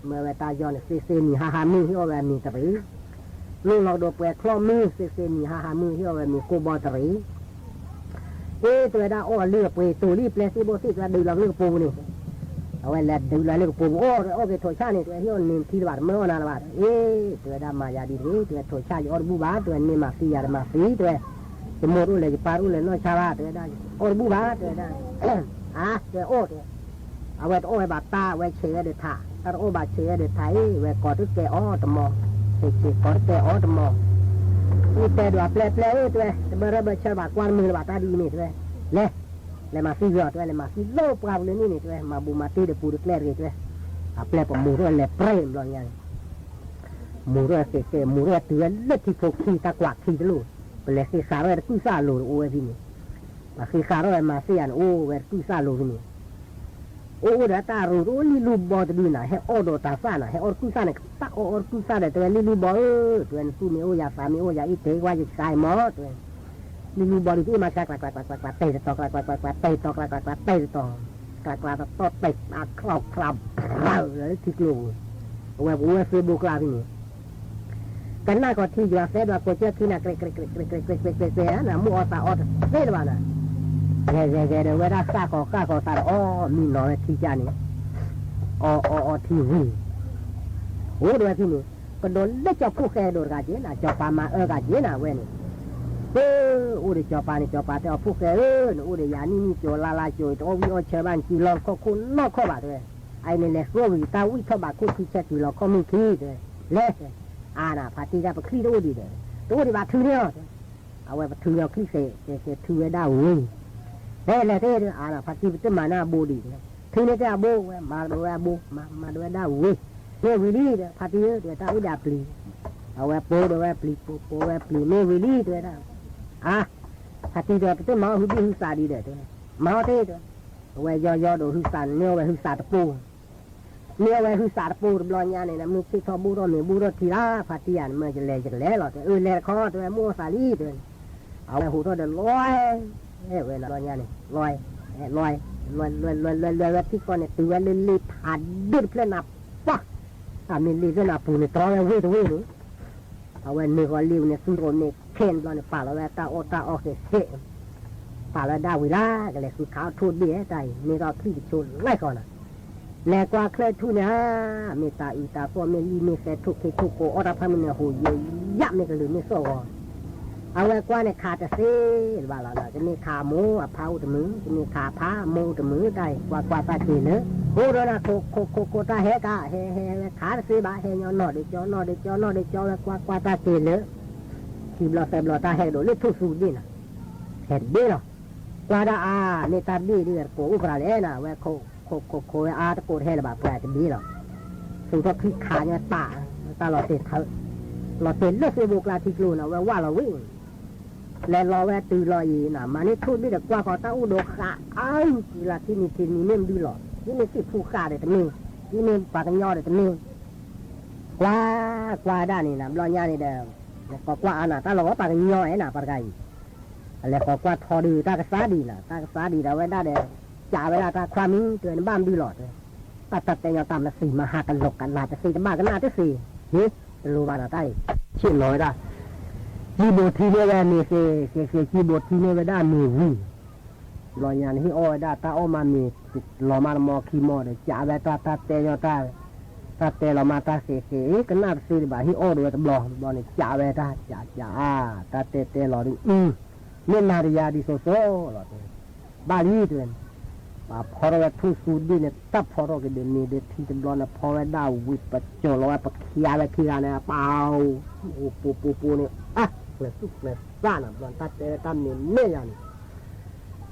เมื่อไว้ตายอนเซนี่ฮ่ามือที่เอาไว้มีตะรีลูกเราโดนเปรคลอมือเซนี่ฮ่ามือที่เอาไว้มีโกบอตะรีตัวได้อ้อเลือกไปตัวรีเปรสิโบสิตัวดูเราเลือกปูนี่เอาไว้แล้วดูเราเลือกปูโอ้เกถอยชานี่ตัวที่อ่อนนี่ที่บาดเมื่อนาบาดตัวได้มายาดีตัวถอยชาอยู่อ่อนบูบาตัวนี่มาซียามาซีตัวจะมรู้เลยจะปารู้เลยน้อยชาวบ้านตัวได้อ่อนบูบาตัวได้ตัวโอ้ตัวเอาไว้โอ้ไว้บาดตาไว้เชื้อเดือดถ่าถ้าโอ้บาดเชื้อเดือดไถไว้กอดทุกแกอ้อตมอกอดแกอ้อตมอนี่แต่ดูแปลตัวจะเบอร์เชื่อบาดกวนมือบาดตาดีนี่ตัวเลยมาซีเรียตัวเลยมาซีโลปราบเลยนี่ตัวมาบูมาตีเดือดปูเดือดแกล้เลยตัวแปลผมมือเลยเปรี้ยมลอยยังมือเลยเก๋มือเลยตัวเล็ดที่พกขี้ตะกวักขี้ตะลุเป็นเลยขี้สารเลยกู้ซาโลโอ้ยพี่นี่มาขี้สารเลยมาเสียนโอ้เวรกู้ซาโลพี่นี่โอ้เดี๋ยวตารู้โอ้นี่ลูบอจะดูหน่อยให้โอ้โดตาซ่าหน่อยให้โอ้กู้ซาเนี่ยตาโอ้กู้ซาเนี่ยตัวนี่ลูบอตัวนี้สู้มีโอ้ยาสามีโอ้ยาอีเตว่าจะใส่หมอตัวนี่ลูบอที่มาจากเตะต่อเตะต่อเตะต่อเตะคลับเลยที่กลัวเว็บเฟซบุ๊กลาพี่นี่กันหน้าก็ที่อยู่เฟซว่าโคเชที่น่ะเกรนะมัวตาออดเฟซว่าน่ะเดี๋ยวเวลาก้าก็ตาอ๋อมีน้อยที่จานี่ที่วีโอ้ด้วยที่นี่ก็โดนได้จับผู้แก่โดนกาเจน่ะจับปามากาเจน่ะเว้ยนี่ อุดจอปานี่จอปาแต่เอาพวกแกอุดยานี่มีโจลาลาโจตัววิโอเชบ้านจีลองก็คุณนอกข้อบาด้วยไอ้เนี่ยแหละว่าวิตาวิข้อบาคุณที่เช็ดจีลองก็มีขี้ด้วยเละน่ะพาตีได้ไปขี้ตัวดีเลยตัวดีบาถือเนี่ยเอาไว้ถือเอาขี้เสเสถือไว้ได้วิ่งเละเละน่ะพาตีไปจะมาหน้าบูดีถือเนี่ยจะบูมาด้วยบูมาด้วยได้วิ่งเนี่ยวิลีพาตีเดี๋ยวตาวิดาปลีเอาไว้โปด้วยปลีโปไว้ปลีเนี่ยวิลีด้วยนะพาตีเดี๋ยวไปจะมาหุบหุบซาดีเด้อมาเด้อไว้ย่อดูหุบซาเนี่ยไว้หุบซาตะปูเนี่ยไว้หุบซาตะปูบลอนยาเนี่ยนะมึงที่ทอบูรอเนี่ยบูรอทีละพาตีอันมันจะเละหรอแล่คอตัวมัวซาลีตัวเอาไว้หูตัวเดินลอยเว้ยบลอนยาเนี่ยลอยที่ก่อนเนี่ยตัวเล่นลิผ่านดึกเพลินนับปะมีลิเพลินนับปูเนี่ยตรอไว้เว้ยเอาไว้เนื้อลิวเนี่ยสุดโรเนี่ยเข่นบลอนเนี่ยป่าแล้วตาออกเสะป่าแล้วดาวิลาก็เลยสุดขาวทูดดีใจมีเราที่ชนไล่ก่อนนะแล้วกว่าเคยทูเนี่ยมีตาอีตาพวกมีลีมีเศษทุกโกอราพามิเนี่ยหูเยอะยับเนี่ยก็เลยไม่โซ่เอาไว้กว่าเนี่ยขาจะเสียว่าเราจะมีขาหมูเผาตะมือจะมีขาผ้าหมูตะมือได้กว่าตาเกลือโอ้โดนะโคตาเฮกาเฮขาเสียบาเฮยอนอเดจอนอเดจกว่าตาเกลือที่เราแต่เราตาเฮโดเลยทุกสูดดีนะเห็นดีหรอกว่าได้ในตาดีเรื่องโกอุปราเลนะเว้โคตะโกเฮละบาแปลจะดีหรอสุดท้ายคือขาเนี่ยตาเราเตะเธอเราเตะเลือดเสียบุกลาที่กลัวนะว่าเราวิ่งแล้วรอแวะตื่นรออีน่ะมานี่ทุดนี่เด็กกว่าขอตาอุดกะกีฬาที่มีทีมนี้เม่มดีหรอนี่มีสิผู้ฆ่าเด็กนี่มีปากกันย่อเด็กนี่กว่าด้านนี่นะรอยานี่เด้อก็กว่าน่ะตาหลอกปากกันย่อไอ้น่ะปากไก่แล้วก็กว่าทอดื้อตากระซาดีน่ะตากระซาดีเราไว้ได้เด้อจ่าเวลาตาความนี้เตือนบ้านดีหลอดเลยตัดแต่ยาตามละสี่มาหากันหลกกันลาจะสี่จะมากันหน้าจะสี่นี่รู้ว่าเราได้ชิ้นน้อยได้ที่บทที่เนี่ยว่ามีเสียที่บทที่เนี่ยว่าได้มีวิ่งรอยยานที่อ้อยได้ตาอ้อมามีหล่อมามอคีมอเลยจ่าไว้ตาเตยตาเตเรามาตาเสียกันหน้าสีบ่าที่อ้อด้วยตบลอเนี่ยจ่าไว้ตาตาเตหล่อดิเนี่ยนาฬิกาดิโซหล่อบาลีตัวนั้นพอเราทุสูดีเนี่ยตับพอเราก็เดินนี่เด็ดที่ตบลอเนี่ยพอเราได้วิปัจจโลปักขียาไปขียาเนี่ยเปล่าโอ้ปูเนี่ยเลยซ่านะบลอนตัดเตะตามเนี่ยไม่ยัน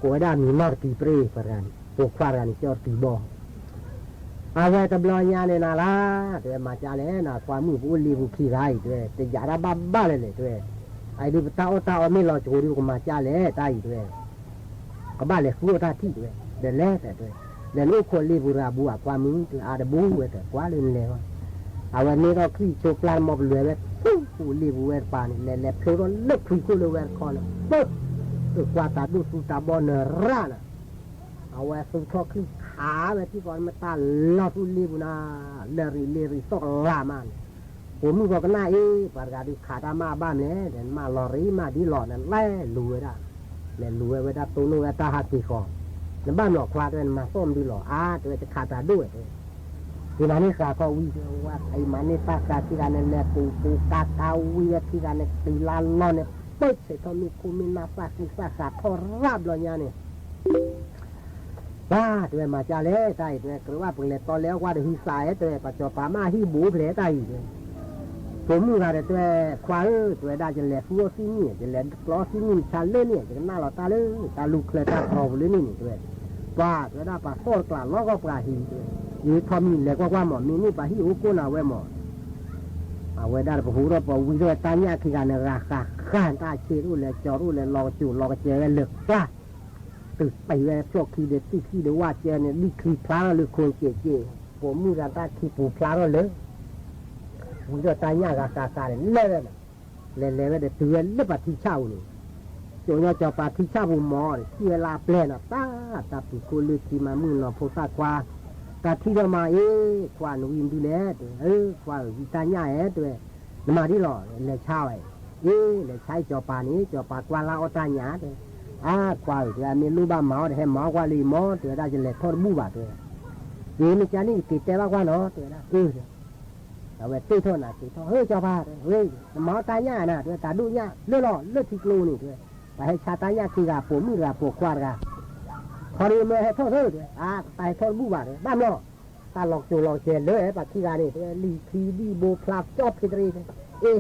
กูได้มีมากตีเปรี้ยปราณีพวกฟารานี่เจ้าตีบอเอาไว้ตบลอนยาเนี่ยนะล่ะเดี๋ยวมาจ่าเลยนะความมือผู้ลีบุขี้ไรด้วยแต่ยาดาบ้าเลยด้วยไอ้ดูตาไม่รอโจดูก็มาจ่าเลยตายด้วยก็บ้าเลยสู้ตาที่ด้วยเดินเล่แต่ด้วยเดินลูกคนลีบุราบัวความมืออาดบูเวแต่กว่าเล่นแล้วเอาวันนี้เราขี้โชว์ปลาหมอบเลยเว้ยผู้ลีบุเวปานี่เล่เพลร้อนเลิกคุยกูเลยเวคอนปุ๊บกว่าตาดูสุตาบอลเนร่านะเอาไว้สุดท้ายคือขาเว้ที่ก่อนมาตาลอสุลีบุนาเลริสอกลามันผมมึงบอกกันหน้าปากกาดูขาตามาบ้านเนี่ยเดินมาลอรีมาดีหลอดนั่นไล่ลุยได้เล่นลุยไว้ได้ตัวนู้นตาหักกี่คอในบ้านหลอกควาเดินมาส้มดีหล่อตัวจะขาตาด้วยที่นั่นนี่ขาก็วิ่งว่าไอ้มันนี่ตากาที่ร้านนี่แหละปูกาวิ่งที่ร้านนี่ตีลานนอนเนี่ยเปิดเสร็จตอนมีคุมินาฟาขาทอราบเลยเนี่ยบ้าตัวมาจ่าเล่ใจตัวคือว่าเปลี่ยนตอนแล้วว่าเดี๋ยวหิสายตัวปัจจุบันมาหิบูเปลี่ยนใจผมมึงอะไรตัวควายตัวได้จะเลี้ยฟัวซีนี่จะเลี้ยกล้อซีนี่ชาเล่เนี่ยจะหน้าเราตาเล่ตาลูกเลยตาทองเลยนี่ตัวป้าตัวได้ป้าโซ่กลางล้อก็ปลาหินยืดทอมนี่แหละว่าหมอมีนี่ป้าหิวกูน่าเว้หมอเอาไว้ได้ป้าหูเราป้าวิ่งด้วยตาเนี่ยคือการในราคาข้านตาเชื่อรู้เลยจอรู้เลยรอจู่รอเจอเลือกป้าตึกไปเลยพวกขี้เด็ดที่เดือว่าเจอเนี่ยนี่คือพลาหรือคนเก๋ผมมีการตาขี้ปูพลาแล้วเลยวิ่งด้วยตาเนี่ยราคาเลยเล่เด็ดเตือนเลือกป้าที่เช่านี่โจยจอป้าที่เช่าบุหมอที่เวลาเปลี่ยนตาปีกูเลือกที่มามือเราโพสต์กว่าตาที่เรามาควานวินดูแลควานวิตาญ่ตัวมาที่หล่อเลยเช่าเลยใช้จอป้านี้จอป้ากวาลาอตาญ่ตัวควานตัวมีลูกบ้าหมอให้หมอกว่าลีหมอตัวได้จะเลยทอดบูบาตัวนี่มันจะนี่ติดแต่ว่าเนาะตัวนะ เอาไว้ตีโทษนะตีโทษเฮ้ยเจ้าบ้าเฮ้ยหมอตายญ่านะด้วยตาดูญ่าเลือดหล่อเลือดที่กลูนี่ด้วยไปให้ชาตายญ่าขี้กาปูมือกาปูควาดกาพอดีเมื่อให้โทษเฮ้ยด้วยตายโทษบูบาเลยบ้านนอตาหลอกจูหลอกเจนเลยไอ้ปากขี้กานี่ด้วยลีคีดีโบพลาจอบพิตรี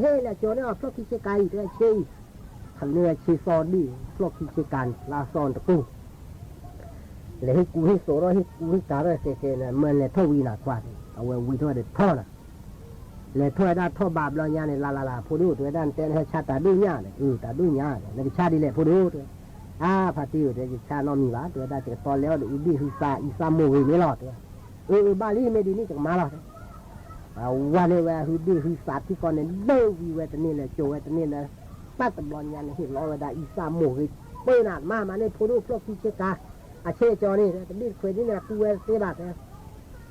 เฮ้ยแล้วโจเนี่ยพวกขี้เชกายด้วยเชี่ยทำเนื้อชีซอนดีพวกขี้เชกันลาซอนตะปูเลยให้กูให้โซ่ให้กูให้ตาเลยเซ่ๆนะเมื่อเลยเท่าวีน่ะกว่าเอาไว้วีเท่าเด็ดท่อน่ะเลยท่อด้านท่อบาปเราเนี่ยเนี่ยลาพูดูตัวด้านเต้นให้ชาตาดูเนี่ยเนี่ยตาดูเนี่ยเนี่ยชาดีเลยพูดูตัวพาติวเดี๋ยวชาโนมีวะตัวด้านจะตอนแล้วเดี๋ยวดีฮิซาอิซาโมวีไม่รอดตัวบาลีไม่ดีนี่จะมาหรอกวันนี้ว่าฮิดีฮิซาที่ก่อนเนี่ยเลิกวีเวตนี่เลยโจเวตนี่เลยป้าตะบอลเนี่ยเห็นรอว่าได้อิซาโมวีเปิดหน้ามาเนี่ยพูดูพวกที่เจกาอาเช่จอนี่แต่ดีเคยนี่เนี่ยกูเวเสียบาทเนี่ย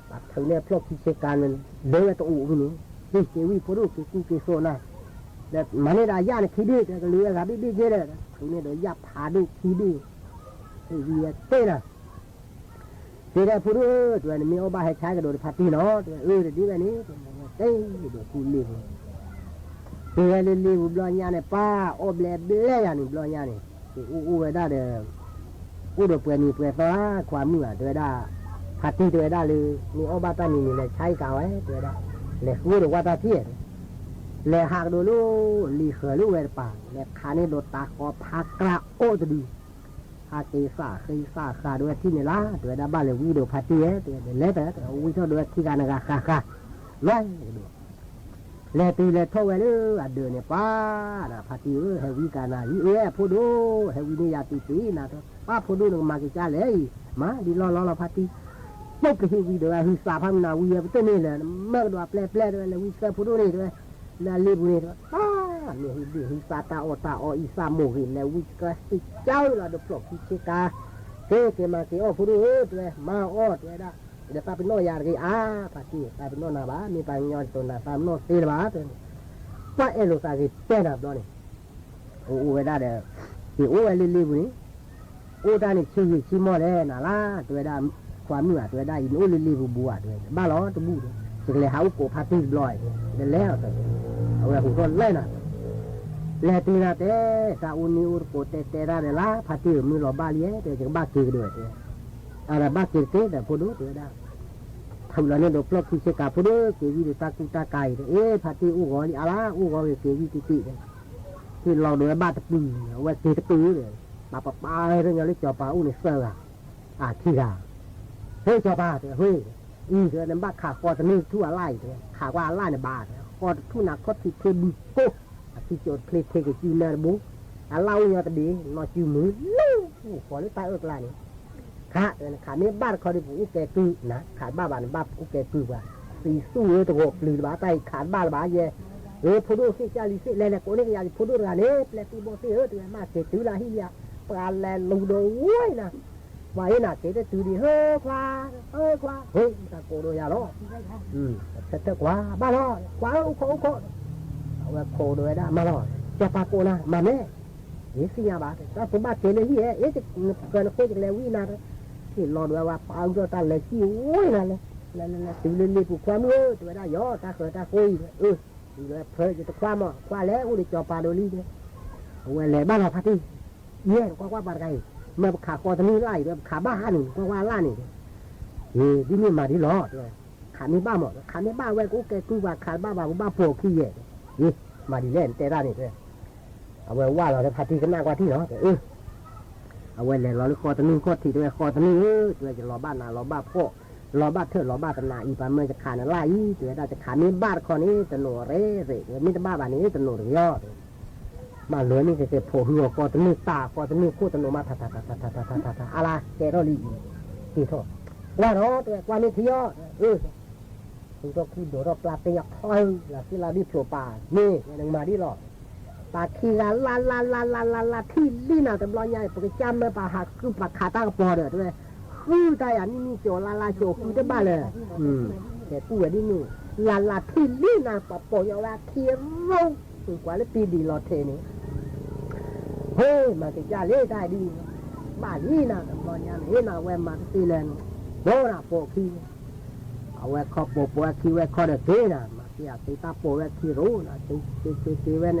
บาดถึงเนี่ยพวกที่เชการมันเดินตัวอู่นี่ดิเจวีพูดกูโซน่ะแต่มันเนี่ยได้ยาเนี่ยขี้ดื้อแต่ก็เลี้ยกับดีเจเลยถึงเนี่ยเดี๋ยวยับผาดื้อขี้ดื้อวีเต้น่ะเจ้าพูดตัวนี้มีเอาบ้าให้ใช้กับโดนพัดที่เนาะเดี๋ยวดีแบบนี้เต้เดี๋ยวกูเลี้ยตัวเลี้ยบลอยยาเนี่ยป้าโอบเล่เบล่ยานี่บลอยยานี่อูได้เด้อกูดูเปลือยนี่เปลือยฟ้าความมือตัวได้พัดที่ตัวได้เลยมีอบาตานี่เลยใช้กาวไว้ตัวได้เลยกูดูว่าตาเทียเลยหากดูลูลีเขยลูเวรป่าเลยขานี่โดดตาคอพักกระโอจะดีหาเกษาเคยซาขาด้วยที่นี่ละตัวได้บ้านเลยวิดูพัดที่ตัวเล็บแต่วิเท่าด้วยที่การงานค่ะร้อยดูเลยตีเลยท่อไว้เลยเดินเนี่ยป้านะพัดที่เฮวิการนาพูดดูเฮวินี่ยาตีนะป้าพูดดูหนึ่งมากิจาเลยมาดีรอพัดที่ปุ๊บก็เฮวิเดี๋ยวฮิสาพังนาวิเตัวนี้เลยเมื่อดูแปลด้วยเลยวิสาพูดดูนี่ด้วยแล้วรีบนี่ด้วยเนี่ยฮิสาตาออิสาโมหินแล้ววิสาติเจ้าเราดูปลอกที่เชกาเกมาเกอพูดดูด้วยมาด้วยได้เดี๋ยวตาเป็นโนยาร์กีพัดที่ตาเป็นโนนาบ้ามีปัญญาตัวน่ะตาเป็นโนตีบ้าตัวนี้ป้าเอลูตากีเป็นแบบนี้โอ้เวลาเดี๋ยวที่โอ้เอลีบุนี่โอ้ตานี่ชิมอเลยน่ะล่ะตัวได้ความมือตัวได้อินโอลีบัวด้วยบ้าล้อตัวบูด้วยจึงเลยหาอุปกรณ์พัดที่ลอยเดี๋ยวแล้วเอาไว้หุ่นเล่นน่ะแล้วทีนั้นเต้ซาอุนิอุรโกเตเตระเดล่ะพัดที่มือล้อบาลีเดี๋ยวจึงบ้ากีด้วยอะไรบ้ากีเต้แต่พูดด้วยตัวได้ทำแล้วเนี่ยดูปลอกที่เชกาพูดด้วยเกวีดูตากุตาไก่พัดที่อุกอนี่อะไรอุกอเกวีติที่เราดูบ้าตะปือเอาไว้ตีตะปือเลยปาเรื่องอะไรจ่อปาอุนิเซอร์ที่ราเฮ้ยจ่อปาเฮ้ยเดี๋ยวนั้นบ้าขาคอจะนี่ทั่วไล่เลยขาว่าไล่ในบ้านคอทุ่นหนักคอที่เพลินโก้ที่โจดเพลิดกับจีนบุ๊กเล่าเนี่ยแต่ดีนอจิวมือขอเลยตายเอิกลายนี่ขาเนี่ยบ้านเขาได้ผูกแกคือนะขาบ้าบ้านบ้าผูกแกคือว่าสีสู้เลยตัวหรือบ้าไตขาบ้าบ้าเย่พูดดูสิจาริสิเลยคนนี้ก็อยากพูดดูกันเนี่ยแปลตีโบสิตัวมาเกิดตื่นละฮิยาปลาแลนลูโดว้ยนะว่าเห็นน่ะเกิดตื่นดีเฮ้ยกว่าเฮ้ยตะโกนอย่าล้อเสร็จกว่าบ้าล้อกว่าอุโคเอาไว้โคด้วยได้มาล้อจะปาโกนะมาเนี่ยสิยาบ้าแต่ผมบ้าเกิดเลยฮิจะเกิดโคจะเลวินาที่รอด้วยว่าปาอุจตาเลยขี้โว้ยนั่นเลยตื่นเลยผูกความรู้ตัวได้ย่อตาเกิดตาคุยเลยเพลจะตะความว่าแล้วอุดิจอปาโดลีเนี่ยเอาไว้เลยบ้านเราพัดที่เนี่ยว่าบาร์ไกเมื่อขาคอตะนี้ไล่เมื่อขาบ้าหนึ่งว่าล่านี่ที่นี่มาที่ล้อขานี่บ้าหมดขานี่บ้าไว้กูแกกูว่าขาบ้ากูบ้าโผล่ขี้เย่มาดีเล่นแต่ด้านนี่เลยเอาไว้ว่าเราจะพัดที่กันหน้ากว่าที่เนาะเอาไว้เลยเราคอตะนี้คอที่ด้วยคอตะนี้ด้วยจะรอบ้านนารอบ้าพ่อรอบ้าเถิดรอบ้าตนาอีปาเมื่อจะขาดอะไรตัวได้จะขาดนี้บ้านคอนี้ตโนเร่มิตรบ้าบ้านนี้ตโนหรือยอดมาเหลือนี่จะโผล่หัวคอตนี้ตาคอตนี้คู่ตโนมาอะไรแกเราลีกี่ทอว่าเนาะตัวว่านี่ที่ยอดคุณก็คิดดูเราปลาเตียคอยละที่เราดิโผล่ป่านี่ยังมาดิหรอปลาขี้ลาที่ลีน่าแต่บอลใหญ่ปกจำไม่ปลาหักคือปลาขาตั้งปอเด้อด้วยคือได้อันนี้มีโจลาโจคือได้บ้าเลยแต่ตัวนี้นี่ลาที่ลีน่าปะปอยเอาละเทียมเราถึงกว่าเลยปีดีรอเทนี่เฮ้ยมาติดยาเล่ได้ดีบ้านนี่นะบอลยันเห็นเอาแวมาตีเลนโดนโปคีเอาแวคอโปคีแวคอเดเทนะมาตี ya kita powe kiro na ti wen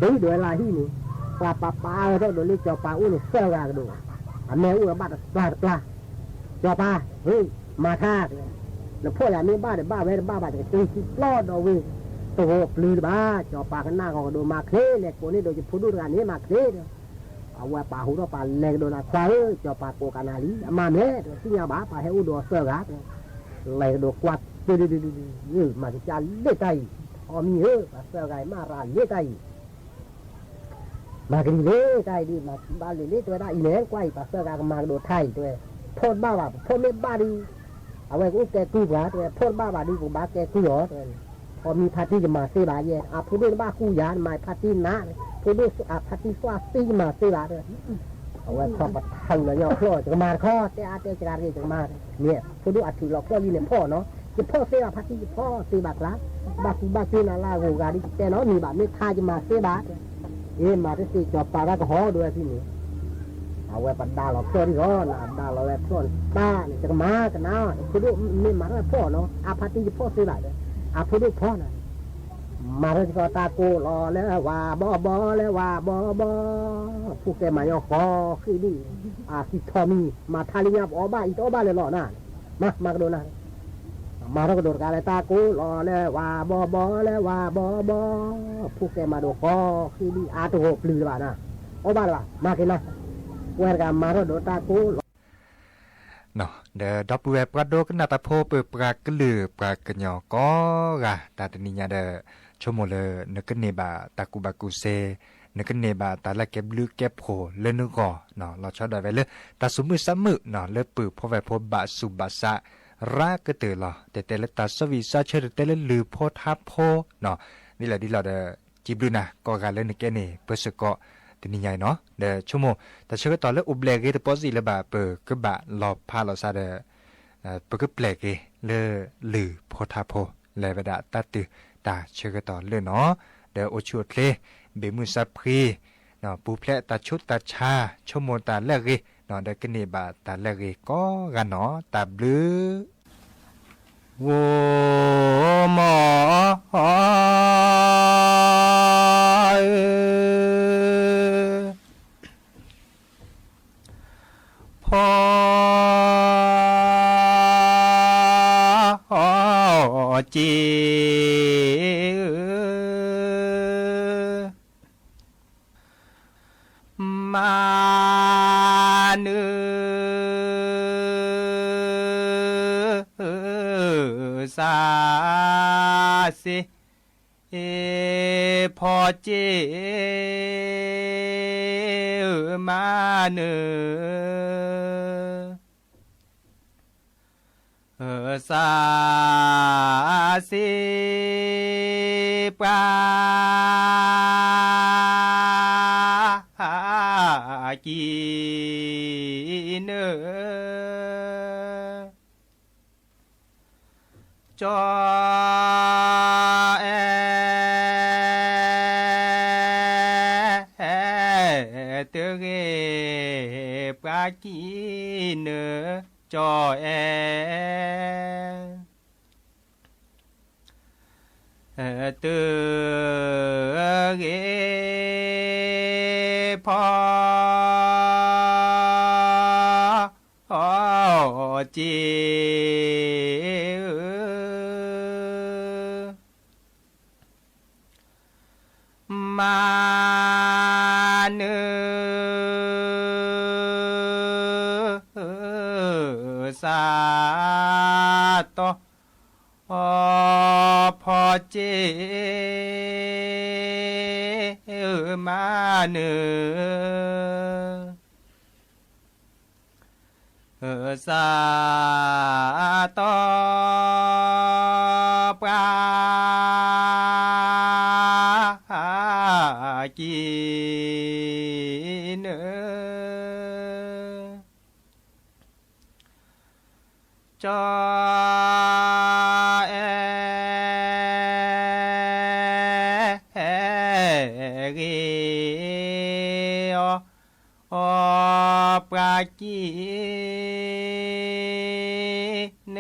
ti do la hi ni pa ro do li cho pa u ni se ga do a me u ba pla cho pa ฮ้ยมาท่าแล้วพ่ออย่ามีบ้าเด้บ้าเว้บ้าจะตีปลอดเอาเว้โตปลือบ้าจอปากันหน้าก็โดมาเคเลยคนนี้โดยจะพูดด้วยกันนี้มาเคเอาไว้ปาหูเราปาเล็กโดนควายจอปาโกกานาลีมาเม่ที่ยาบ้าปาให้อุดรเสือกัดเล็กโดกวัดดื้อมาจะเลี้ยไก่พอมีเสือไก่มาร้านเลี้ยไก่มากันเลี้ยไก่ดิมาบ้านเลี้ยตัวได้อีแหนงไก่ปาเสือไก่มาโดไทยด้วยโทษบ้าว่าโทษไม่บ้าดีเอาไว้กูแกกู้บ้าด้วยโทษบ้าว่าดีกูบ้าแกกู้หรอพอมีพาร์ตี้จะมาเสียบาเย่อาพูดด้วยบ้ากู้ยานมาพาร์ตี้นะพูดด้วยพาร์ตี้สวาตีมาเสียบาด้วยเอาไว้พอมาทำเลยย่อพ่อจะมาข้อเตะจะการจะมาเนี่ยพูดด้วยอัฐิหลอกพ่อลีเนี่ยพ่อเนาะจะพ่อเสียบาพาร์ตี้พ่อเสียบาคลาบ้ากู้บ้ากู้นาลาโกกาดิแต่เนาะมีบาไม่ท่าจะมาเสียบามาที่สี่จอบปลาก็ห่อด้วยที่นี่เอาไว้ปัดดาหลอกพ่อที่ร้อนดาเราไว้พ่อป้าเนี่ยจะมากันนะพูดด้วยไม่มาแล้วพ่อเนาะอาพาร์ตี้พ่อเสียบาเลยอาพูดด้วยพ่อนะมาแล้วก็ตาโกรอแล้วว่าบอแล้วว่าบอผู้แกมาย่อคอคือดีสิทอมีมาทาลิญาบ้าอีกบ้าเลยหล่อหน้ามากระโดดนะมาแล้วก็โดดกันเลยตาโกรอแล้วว่าบอแล้วว่าบอผู้แกมาโดคอคือดีตัวหกลือบ้านะบ้าเลยมากินนะเวรกันมาแล้วโดดตาโกเนาะเดอดับเวปราโดกนาตาโพเปปรากลือปรากญอก็กะตาตนิญาเดชโมเลนกเนบาตากุบากุเซนกเนบาตาละเก็บลือเก็บโผเลนึกอเนาะเราชอบได้ไว้เลยตาสมือสมือเนาะเลปือพอไว้พบะสุบาสะรากเตลอแต่ละตาสวิซาเชแต่ละลือโพทับโพเนาะนี่แหละที่เราเดจิบดูนะก็การเล่นแกเนเปสก็ตนิญาเนาะเดชั่วโมงแต่เชื่อตอนเลอุบเลกเตปอสิเลบาเปกบะลอพาลอซาเดปกเปลกเลลือโพทับโพเลบดาตัดตือตาเชื่อต่อเลยเนาะเดอโอชูทเลเบมือซับพรีเนาะปูแพลตาชุดตาชาชั่วโมงตาแลกเนาะเดกเนบาตาแลกก็กันเนาะตาบลือโวหมอพอจีมาเนื้อสาสิพอเจมาเนื้อสาสิปากีเนจอเตเกปากีเนจอเตเกพอจีมาเนื้อสาตพอเจมาเนื้อสาตปรากีเนจอปรากีเน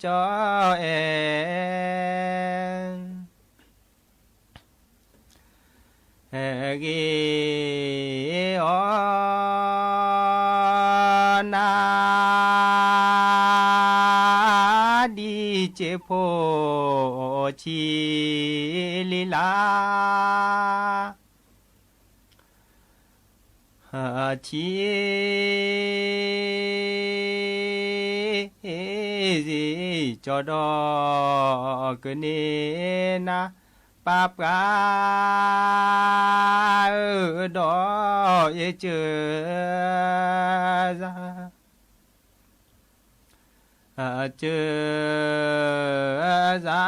จอ เกอนาดีเจโพชีลีลาชีจอดอกเนนะปาปกาดอเยเจอเจอซา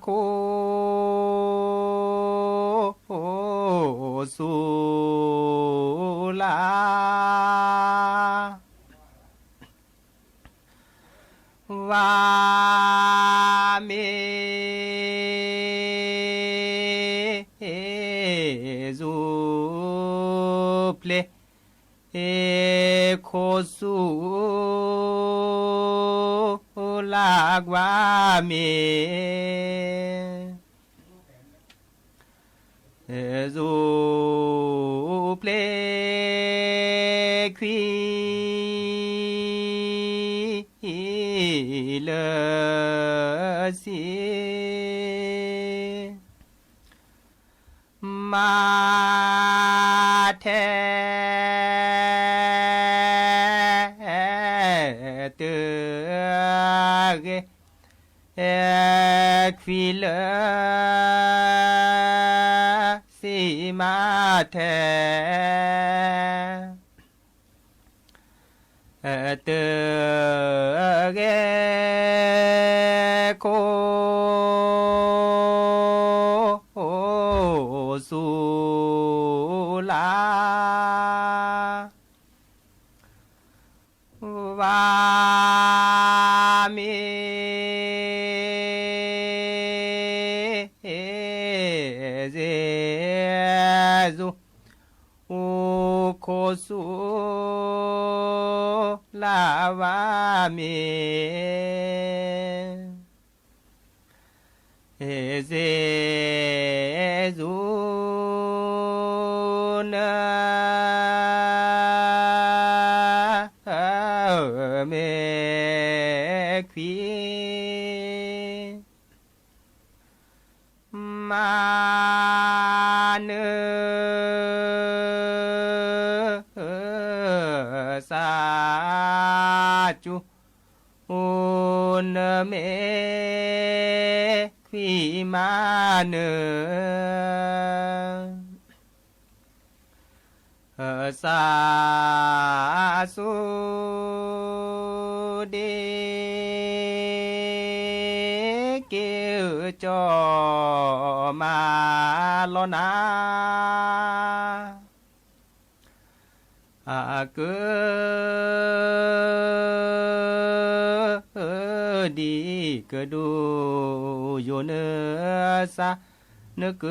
คูสุลาวาเมซูเพลโคสุลากวาเมซูเพลควีเลสีมาแทเตเกควีเลสีมาแทเตเกโคสุลาวาเมเจซุโคสุลาวาเมเจซุนะเมควีมาเนสาจุนเมควีมาเนสาสุเดเกจอมาลนาเกดีเกดูโยเนสะเนเก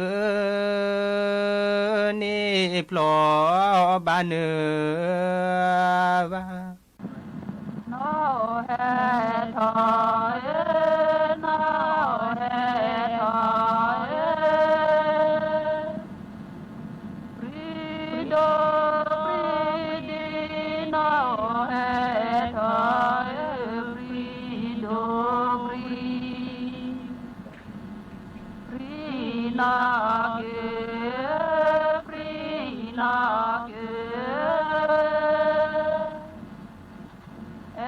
เนพลอบานเนวาโนเฮทอยโนเฮทอยปรีโดปรีดีโนเฮทอยปรีโดปรีนาเกปรีนาเกเอ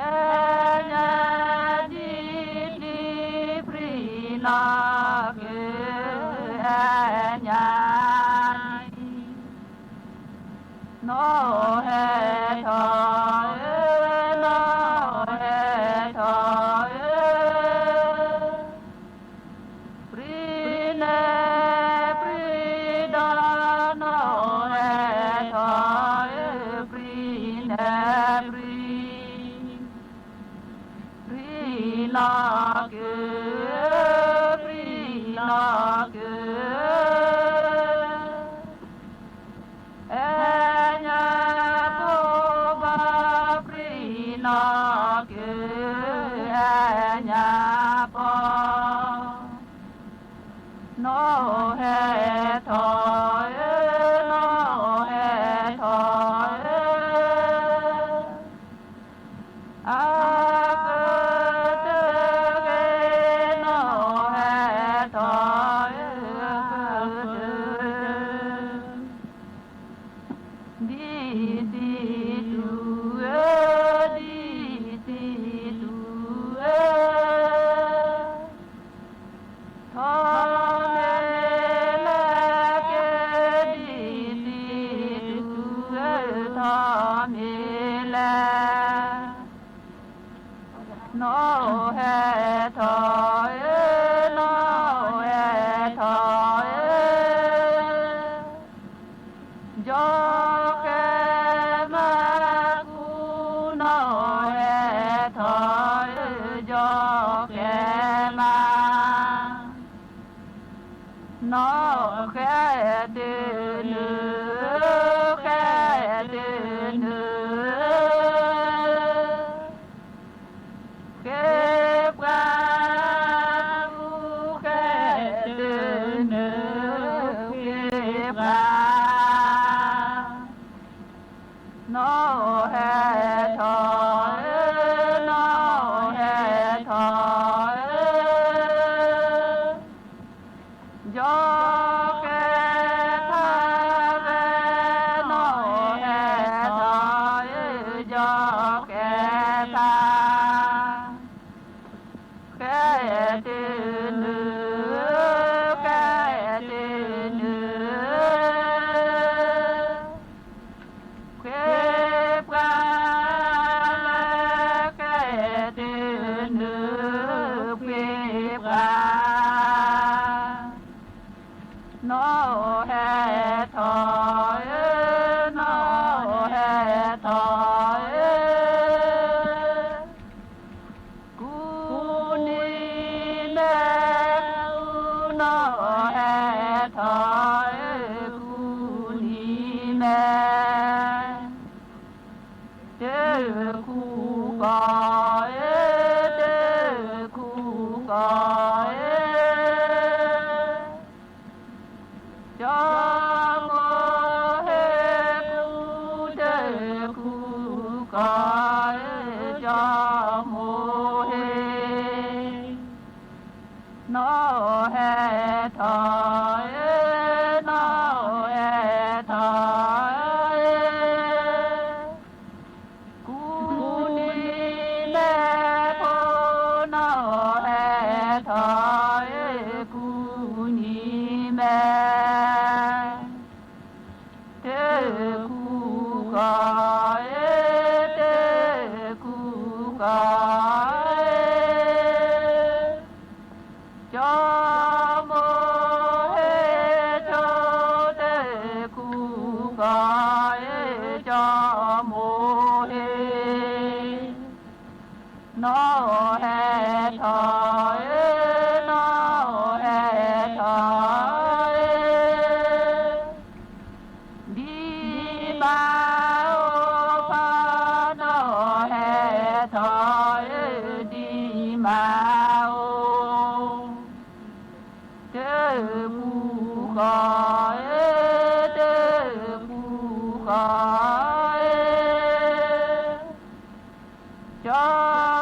เนดีดีปรีนาเกเอเนโนเฮทอยโนเฮทอยปรีเนปรีดาโนเฮทอยปรีเนปรีนาเกปรีนาเกเอเนโตบาปรีนาเกเอเนปโน nó hè thỏi nó hè thỏi a cơ tơ ghê nó hè thỏi đi đi tu đi đi tu thọ mê la kê đi đi tu thọ mê la nó hè thỏi nó hè thỏi do cái ma cu nó hè thỏi do cái ma nó khẽ từ nữa khẽ từ nữa khẽ qua khẽ từ nữa khẽ qua nó hè thỏi nó hè thỏi do cái tha về nó hè thỏi do cái tha cái từ nữa cái từ nữa cái qua cái từ nữa cái qua nó hè thỏi nó hè thỏi cu ni mẹ nó hè thỏi cu ni mẹ tê cu cõi tê cu cõi cho mô hê cu tê cu cõi cho mô hê nó hè thỏi nó hè thỏi cu ni mẹ po nó hè thỏi cu ni mẹ tê cu cõi tê cu cõi cho mô hê cho tê cu cõi cho mô hê nó hè thỏi nó hè thỏi đi bao pha nó hè thỏi đi bao tê bu khói tê bu khói cho